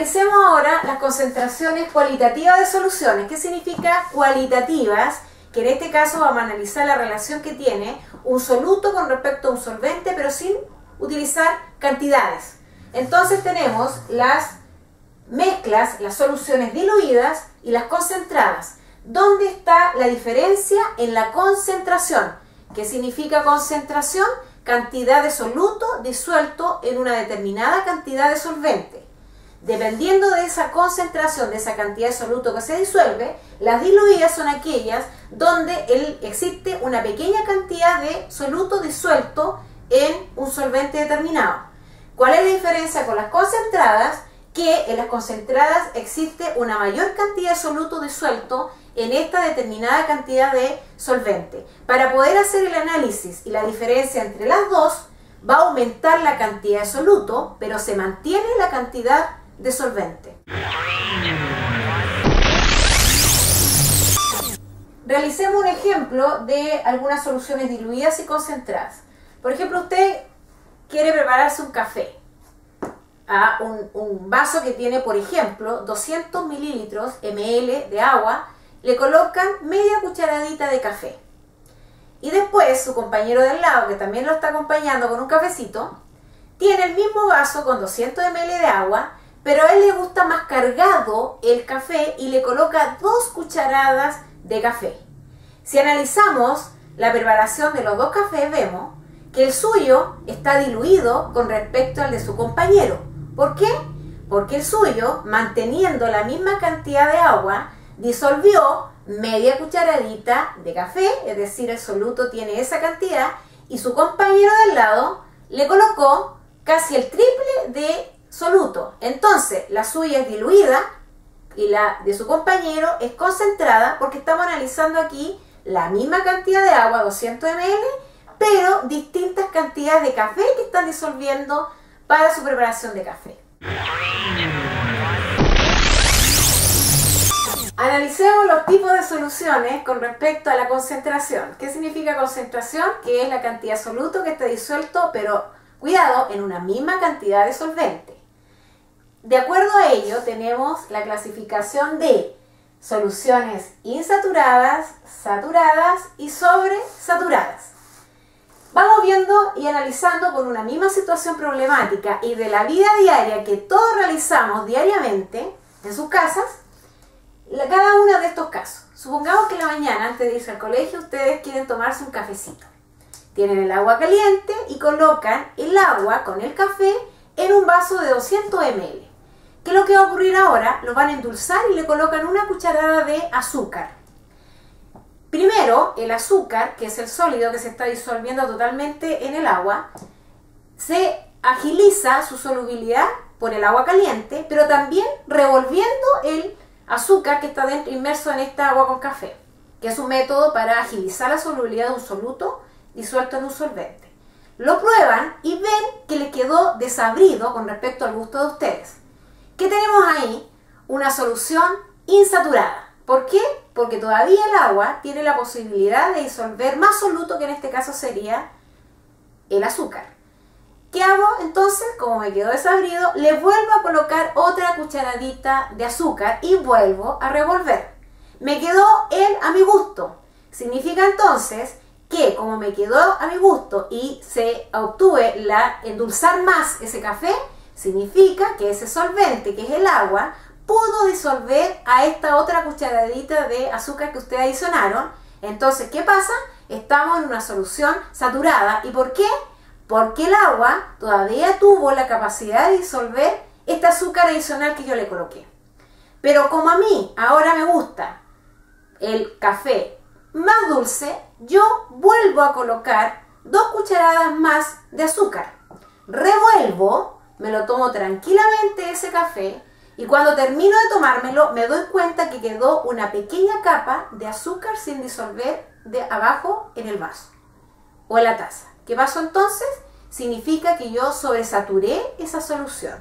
Analicemos ahora las concentraciones cualitativas de soluciones. ¿Qué significa cualitativas? Que en este caso vamos a analizar la relación que tiene un soluto con respecto a un solvente, pero sin utilizar cantidades. Entonces tenemos las mezclas, las soluciones diluidas y las concentradas. ¿Dónde está la diferencia? En la concentración. ¿Qué significa concentración? Cantidad de soluto disuelto en una determinada cantidad de solvente. Dependiendo de esa concentración, de esa cantidad de soluto que se disuelve, las diluidas son aquellas donde existe una pequeña cantidad de soluto disuelto en un solvente determinado. ¿Cuál es la diferencia con las concentradas? Que en las concentradas existe una mayor cantidad de soluto disuelto en esta determinada cantidad de solvente. Para poder hacer el análisis y la diferencia entre las dos, va a aumentar la cantidad de soluto, pero se mantiene la cantidad de solvente. Realicemos un ejemplo de algunas soluciones diluidas y concentradas. Por ejemplo, usted quiere prepararse un café. A un vaso que tiene, por ejemplo, 200 mililitros ml de agua, le colocan media cucharadita de café. Y después su compañero del lado, que también lo está acompañando con un cafecito, tiene el mismo vaso con 200 ml de agua, pero a él le gusta más cargado el café y le coloca 2 cucharadas de café. Si analizamos la preparación de los dos cafés, vemos que el suyo está diluido con respecto al de su compañero. ¿Por qué? Porque el suyo, manteniendo la misma cantidad de agua, disolvió media cucharadita de café, es decir, el soluto tiene esa cantidad, y su compañero del lado le colocó casi el triple de soluto. Entonces, la suya es diluida y la de su compañero es concentrada, porque estamos analizando aquí la misma cantidad de agua, 200 ml, pero distintas cantidades de café que están disolviendo para su preparación de café. Analicemos los tipos de soluciones con respecto a la concentración. ¿Qué significa concentración? Que es la cantidad de soluto que está disuelto, pero cuidado, en una misma cantidad de solvente. De acuerdo a ello, tenemos la clasificación de soluciones insaturadas, saturadas y sobresaturadas. Vamos viendo y analizando con una misma situación problemática y de la vida diaria que todos realizamos diariamente en sus casas, cada uno de estos casos. Supongamos que en la mañana, antes de irse al colegio, ustedes quieren tomarse un cafecito. Tienen el agua caliente y colocan el agua con el café en un vaso de 200 ml. ¿Qué es lo que va a ocurrir ahora? Lo van a endulzar y le colocan una cucharada de azúcar. Primero, el azúcar, que es el sólido que se está disolviendo totalmente en el agua, se agiliza su solubilidad por el agua caliente, pero también revolviendo el azúcar que está dentro, inmerso en esta agua con café, que es un método para agilizar la solubilidad de un soluto disuelto en un solvente. Lo prueban y ven que les quedó desabrido con respecto al gusto de ustedes. ¿Qué tenemos ahí? Una solución insaturada. ¿Por qué? Porque todavía el agua tiene la posibilidad de disolver más soluto, que en este caso sería el azúcar. ¿Qué hago entonces? Como me quedó desabrido, le vuelvo a colocar otra cucharadita de azúcar y vuelvo a revolver. Me quedó él a mi gusto. Significa entonces que como me quedó a mi gusto y se obtuve endulzar más ese café, significa que ese solvente, que es el agua, pudo disolver a esta otra cucharadita de azúcar que ustedes adicionaron. Entonces, ¿qué pasa? Estamos en una solución saturada. ¿Y por qué? Porque el agua todavía tuvo la capacidad de disolver este azúcar adicional que yo le coloqué. Pero como a mí ahora me gusta el café más dulce, yo vuelvo a colocar 2 cucharadas más de azúcar. Revuelvo, me lo tomo tranquilamente ese café y cuando termino de tomármelo me doy cuenta que quedó una pequeña capa de azúcar sin disolver de abajo en el vaso o en la taza. ¿Qué pasó entonces? Significa que yo sobresaturé esa solución.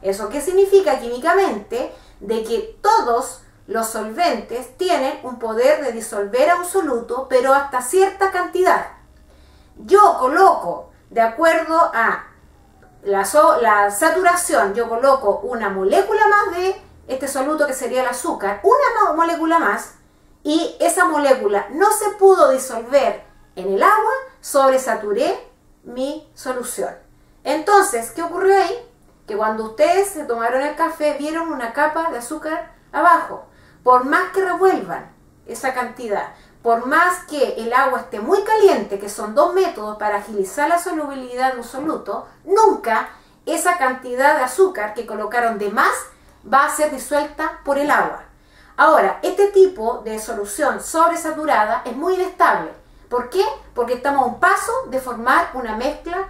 ¿Eso qué significa químicamente? De que todos los solventes tienen un poder de disolver a un soluto, pero hasta cierta cantidad. Yo coloco, de acuerdo a la saturación, yo coloco una molécula más de este soluto que sería el azúcar, una molécula más, y esa molécula no se pudo disolver en el agua, sobresaturé mi solución. Entonces, ¿qué ocurrió ahí? Que cuando ustedes se tomaron el café, vieron una capa de azúcar abajo. Por más que revuelvan esa cantidad, por más que el agua esté muy caliente, que son dos métodos para agilizar la solubilidad de un soluto, nunca esa cantidad de azúcar que colocaron de más va a ser disuelta por el agua. Ahora, este tipo de solución sobresaturada es muy inestable. ¿Por qué? Porque estamos a un paso de formar una mezcla